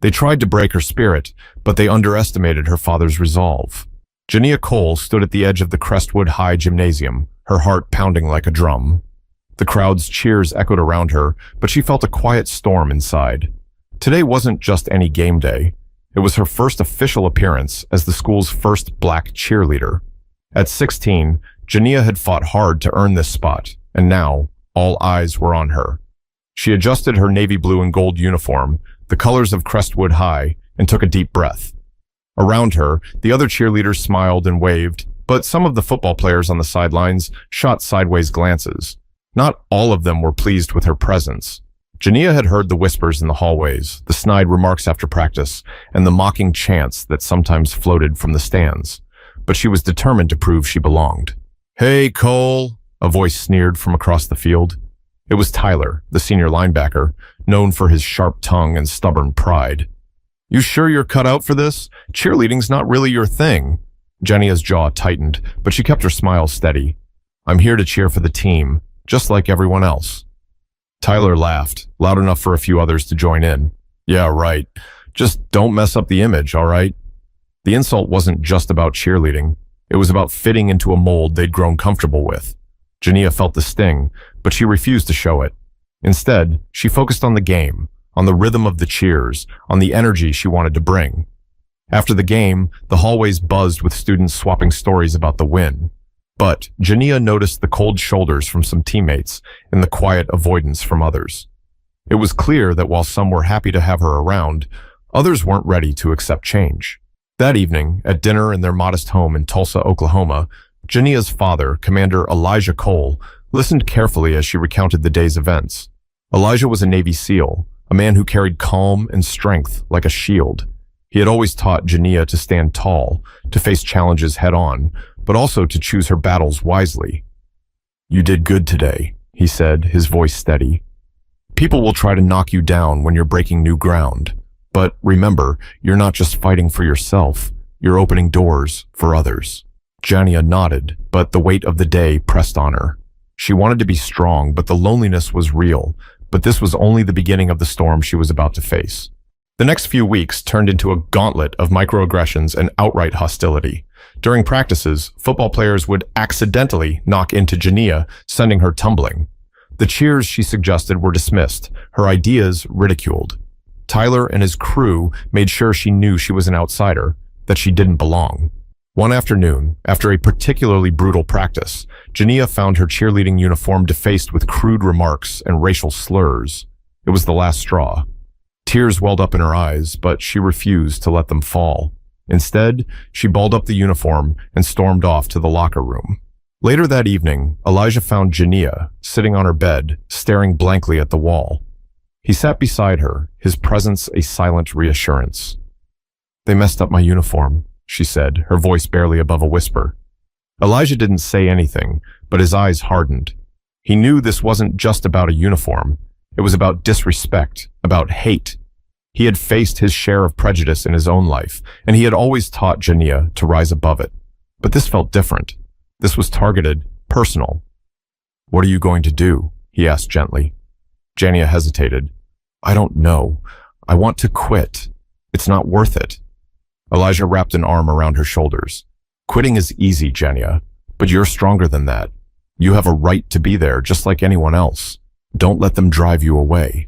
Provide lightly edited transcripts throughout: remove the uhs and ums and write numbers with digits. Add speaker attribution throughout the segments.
Speaker 1: They tried to break her spirit, but they underestimated her father's resolve. Jania Cole stood at the edge of the Crestwood High gymnasium, her heart pounding like a drum. The crowd's cheers echoed around her, but she felt a quiet storm inside. Today wasn't just any game day. It was her first official appearance as the school's first black cheerleader. At 16, Jania had fought hard to earn this spot, and now all eyes were on her. She adjusted her navy blue and gold uniform, the colors of Crestwood High, and took a deep breath. Around her, the other cheerleaders smiled and waved, but some of the football players on the sidelines shot sideways glances. Not all of them were pleased with her presence. Jania had heard the whispers in the hallways, the snide remarks after practice, and the mocking chants that sometimes floated from the stands. But she was determined to prove she belonged. "Hey, Cole," a voice sneered from across the field. It was Tyler, the senior linebacker, known for his sharp tongue and stubborn pride. "You sure you're cut out for this? Cheerleading's not really your thing." Jania's jaw tightened, but she kept her smile steady. "I'm here to cheer for the team, just like everyone else." Tyler laughed, loud enough for a few others to join in. "Yeah, right. Just don't mess up the image, all right?" The insult wasn't just about cheerleading. It was about fitting into a mold they'd grown comfortable with. Jania felt the sting, but she refused to show it. Instead, she focused on the game, on the rhythm of the cheers, on the energy she wanted to bring. After the game, the hallways buzzed with students swapping stories about the win. But Jania noticed the cold shoulders from some teammates and the quiet avoidance from others. It was clear that while some were happy to have her around, others weren't ready to accept change. That evening, at dinner in their modest home in Tulsa, Oklahoma, Jania's father, Commander Elijah Cole, listened carefully as she recounted the day's events. Elijah was a Navy SEAL, a man who carried calm and strength like a shield. He had always taught Jania to stand tall, to face challenges head-on, but also to choose her battles wisely. "You did good today," he said, his voice steady. "People will try to knock you down when you're breaking new ground. But remember, you're not just fighting for yourself, you're opening doors for others." Jania nodded, but the weight of the day pressed on her. She wanted to be strong, but the loneliness was real. But this was only the beginning of the storm she was about to face. The next few weeks turned into a gauntlet of microaggressions and outright hostility. During practices, football players would accidentally knock into Jania, sending her tumbling. The cheers she suggested were dismissed, her ideas ridiculed. Tyler and his crew made sure she knew she was an outsider, that she didn't belong. One afternoon, after a particularly brutal practice, Jania found her cheerleading uniform defaced with crude remarks and racial slurs. It was the last straw. Tears welled up in her eyes, but she refused to let them fall. Instead, she balled up the uniform and stormed off to the locker room. Later that evening, Elijah found Jania sitting on her bed, staring blankly at the wall. He sat beside her, his presence a silent reassurance. "They messed up my uniform," she said, her voice barely above a whisper. Elijah didn't say anything, but his eyes hardened. He knew this wasn't just about a uniform. It was about disrespect, about hate. He had faced his share of prejudice in his own life, and he had always taught Jania to rise above it. But this felt different. This was targeted, personal. "What are you going to do?" he asked gently. Jania hesitated. "I don't know. I want to quit. It's not worth it." Elijah wrapped an arm around her shoulders. "Quitting is easy, Jania, but you're stronger than that. You have a right to be there just like anyone else. Don't let them drive you away."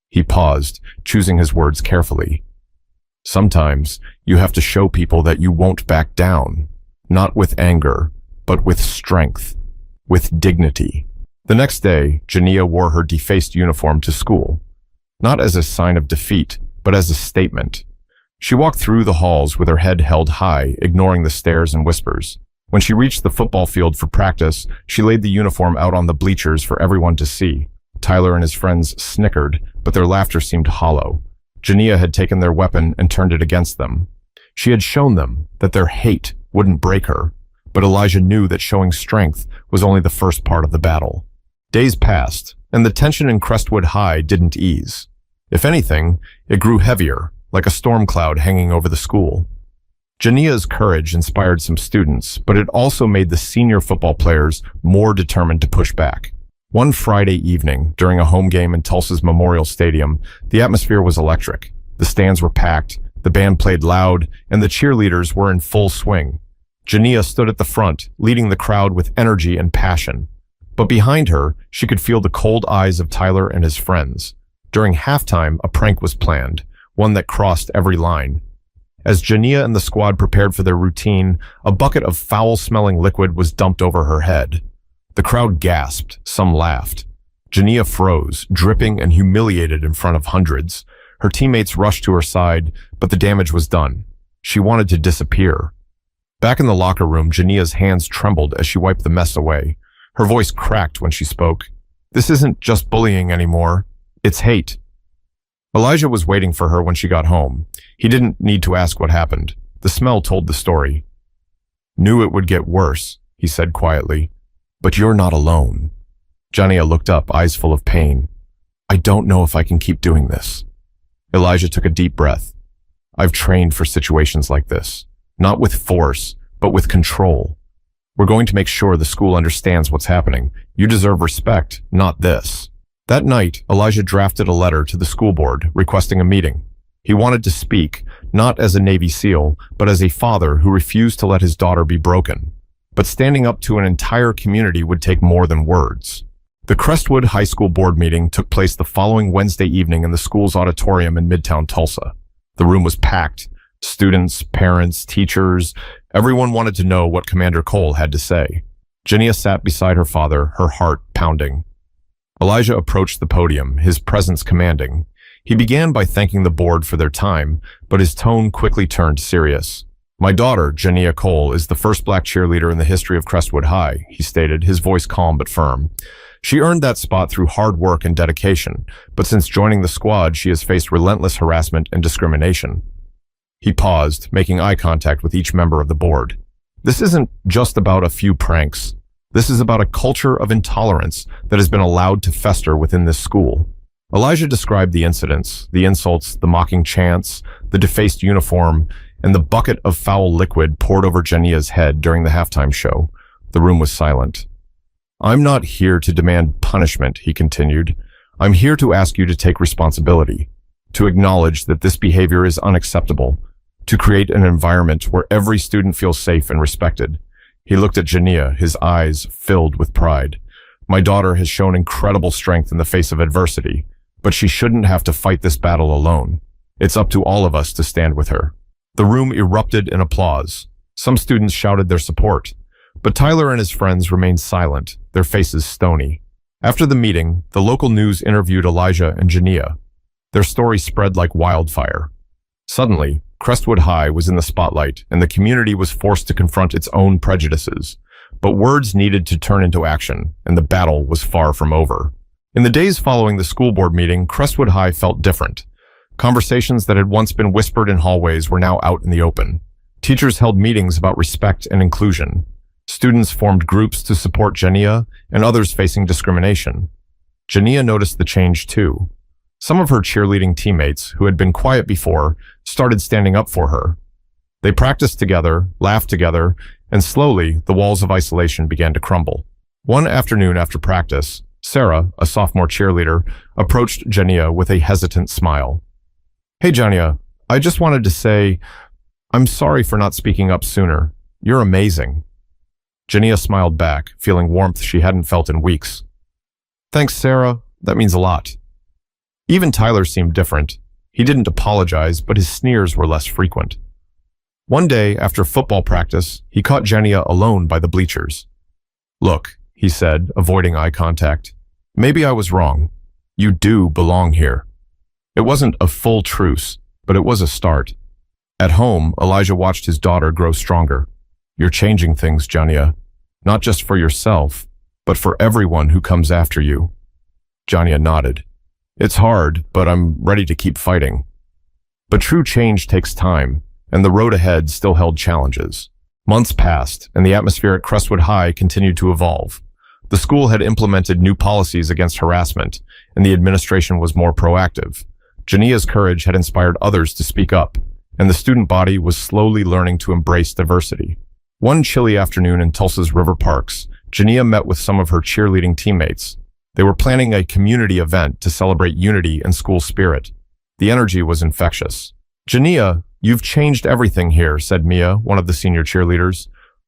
Speaker 1: He paused, choosing his words carefully. "Sometimes you have to show people that you won't back down, not with anger, but with strength, with dignity." The next day, Jania wore her defaced uniform to school, not as a sign of defeat, but as a statement. She walked through the halls with her head held high, ignoring the stares and whispers. When she reached the football field for practice, she laid the uniform out on the bleachers for everyone to see. Tyler and his friends snickered, but their laughter seemed hollow. Jania had taken their weapon and turned it against them. She had shown them that their hate wouldn't break her, but Elijah knew that showing strength was only the first part of the battle. Days passed, and the tension in Crestwood High didn't ease. If anything, it grew heavier, like a storm cloud hanging over the school. Jania's courage inspired some students, but it also made the senior football players more determined to push back. One Friday evening, during a home game in Tulsa's Memorial Stadium, the atmosphere was electric. The stands were packed, the band played loud, and the cheerleaders were in full swing. Jania stood at the front, leading the crowd with energy and passion. But behind her, she could feel the cold eyes of Tyler and his friends. During halftime, a prank was planned, one that crossed every line. As Jania and the squad prepared for their routine, a bucket of foul-smelling liquid was dumped over her head. The crowd gasped, some laughed. Jania froze, dripping and humiliated in front of hundreds. Her teammates rushed to her side, but the damage was done. She wanted to disappear. Back in the locker room, Jania's hands trembled as she wiped the mess away. Her voice cracked when she spoke. "This isn't just bullying anymore. It's hate." Elijah was waiting for her when she got home. He didn't need to ask what happened. The smell told the story. "Knew it would get worse," he said quietly. "But you're not alone." Jania looked up, eyes full of pain. "I don't know if I can keep doing this." Elijah took a deep breath. "I've trained for situations like this. Not with force, but with control. We're going to make sure the school understands what's happening. You deserve respect, not this." That night, Elijah drafted a letter to the school board requesting a meeting. He wanted to speak, not as a Navy SEAL, but as a father who refused to let his daughter be broken. But standing up to an entire community would take more than words. The Crestwood High School board meeting took place the following Wednesday evening in the school's auditorium in Midtown Tulsa. The room was packed. Students, parents, teachers, everyone wanted to know what Commander Cole had to say. Jania sat beside her father, her heart pounding. Elijah approached the podium, his presence commanding. He began by thanking the board for their time, but his tone quickly turned serious. "My daughter, Jania Cole, is the first black cheerleader in the history of Crestwood High," he stated, his voice calm but firm. "She earned that spot through hard work and dedication, but since joining the squad, she has faced relentless harassment and discrimination." He paused, making eye contact with each member of the board. "This isn't just about a few pranks. This is about a culture of intolerance that has been allowed to fester within this school." Elijah described the incidents, the insults, the mocking chants, the defaced uniform, and the bucket of foul liquid poured over Jania's head during the halftime show. The room was silent. "I'm not here to demand punishment," he continued. "I'm here to ask you to take responsibility, to acknowledge that this behavior is unacceptable, to create an environment where every student feels safe and respected." He looked at Jania, his eyes filled with pride. "My daughter has shown incredible strength in the face of adversity, but she shouldn't have to fight this battle alone. It's up to all of us to stand with her." The room erupted in applause. Some students shouted their support, but Tyler and his friends remained silent, their faces stony. After the meeting, the local news interviewed Elijah and Jania. Their story spread like wildfire. Suddenly, Crestwood High was in the spotlight, and the community was forced to confront its own prejudices. But words needed to turn into action, and the battle was far from over. In the days following the school board meeting, Crestwood High felt different. Conversations that had once been whispered in hallways were now out in the open. Teachers held meetings about respect and inclusion. Students formed groups to support Jania and others facing discrimination. Jania noticed the change too. Some of her cheerleading teammates, who had been quiet before, started standing up for her. They practiced together, laughed together, and slowly the walls of isolation began to crumble. One afternoon after practice, Sarah, a sophomore cheerleader, approached Jania with a hesitant smile. "Hey Jania, I just wanted to say, I'm sorry for not speaking up sooner. You're amazing." Jania smiled back, feeling warmth she hadn't felt in weeks. "Thanks, Sarah. That means a lot." Even Tyler seemed different. He didn't apologize, but his sneers were less frequent. One day, after football practice, he caught Jania alone by the bleachers. "Look," he said, avoiding eye contact. "Maybe I was wrong. You do belong here." It wasn't a full truce, but it was a start. At home, Elijah watched his daughter grow stronger. "You're changing things, Jania. Not just for yourself, but for everyone who comes after you." Jania nodded. "It's hard, but I'm ready to keep fighting." But true change takes time, and the road ahead still held challenges. Months passed, and the atmosphere at Crestwood High continued to evolve. The school had implemented new policies against harassment, and the administration was more proactive. Jania's courage had inspired others to speak up, and the student body was slowly learning to embrace diversity. One chilly afternoon in Tulsa's river parks, Jania met with some of her cheerleading teammates. They were planning a community event to celebrate unity and school spirit. The energy was infectious. "Jania, you've changed everything here," said Mia, one of the senior cheerleaders.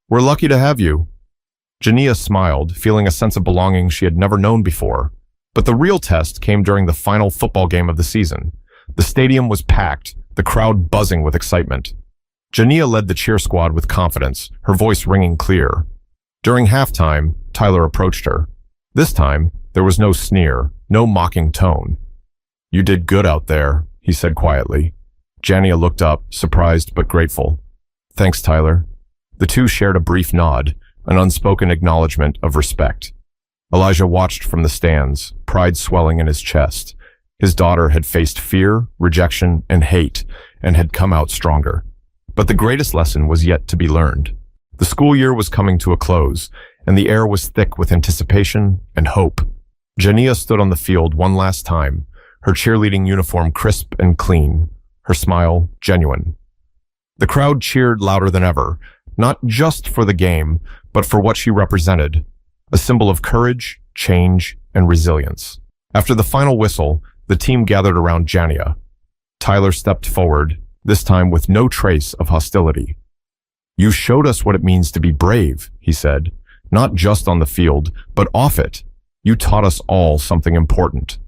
Speaker 1: "We're lucky to have you." Jania smiled, feeling a sense of belonging she had never known before. But the real test came during the final football game of the season. The stadium was packed, the crowd buzzing with excitement. Jania led the cheer squad with confidence, her voice ringing clear. During halftime, Tyler approached her. This time, there was no sneer, no mocking tone. "You did good out there," he said quietly. Jania looked up, surprised but grateful. "Thanks, Tyler." The two shared a brief nod, an unspoken acknowledgement of respect. Elijah watched from the stands, pride swelling in his chest. His daughter had faced fear, rejection, and hate, and had come out stronger. But the greatest lesson was yet to be learned. The school year was coming to a close, and the air was thick with anticipation and hope. Jania stood on the field one last time, her cheerleading uniform crisp and clean, her smile genuine. The crowd cheered louder than ever, not just for the game, but for what she represented, a symbol of courage, change, and resilience. After the final whistle, the team gathered around Jania. Tyler stepped forward, this time with no trace of hostility. "You showed us what it means to be brave," he said, "not just on the field, but off it. You taught us all something important."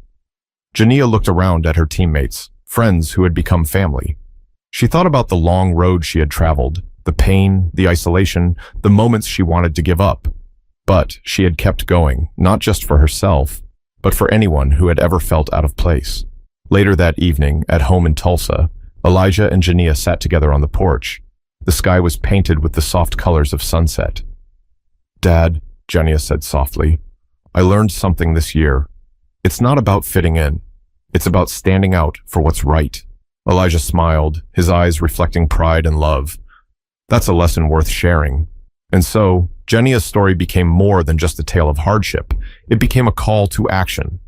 Speaker 1: Jania looked around at her teammates, friends who had become family. She thought about the long road she had traveled, the pain, the isolation, the moments she wanted to give up. But she had kept going, not just for herself, but for anyone who had ever felt out of place. Later that evening, at home in Tulsa, Elijah and Jania sat together on the porch. The sky was painted with the soft colors of sunset. "Dad," Jania said softly, "I learned something this year. It's not about fitting in. It's about standing out for what's right." Elijah smiled, his eyes reflecting pride and love. "That's a lesson worth sharing." And so, Jania's story became more than just a tale of hardship. It became a call to action,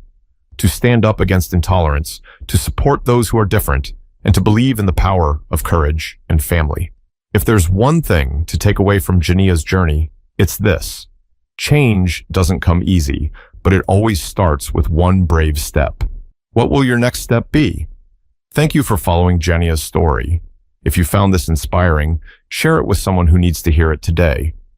Speaker 1: to stand up against intolerance, to support those who are different, and to believe in the power of courage and family. If there's one thing to take away from Jania's journey, it's this. Change doesn't come easy, but it always starts with one brave step. What will your next step be? Thank you for following Jania's story. If you found this inspiring, share it with someone who needs to hear it today.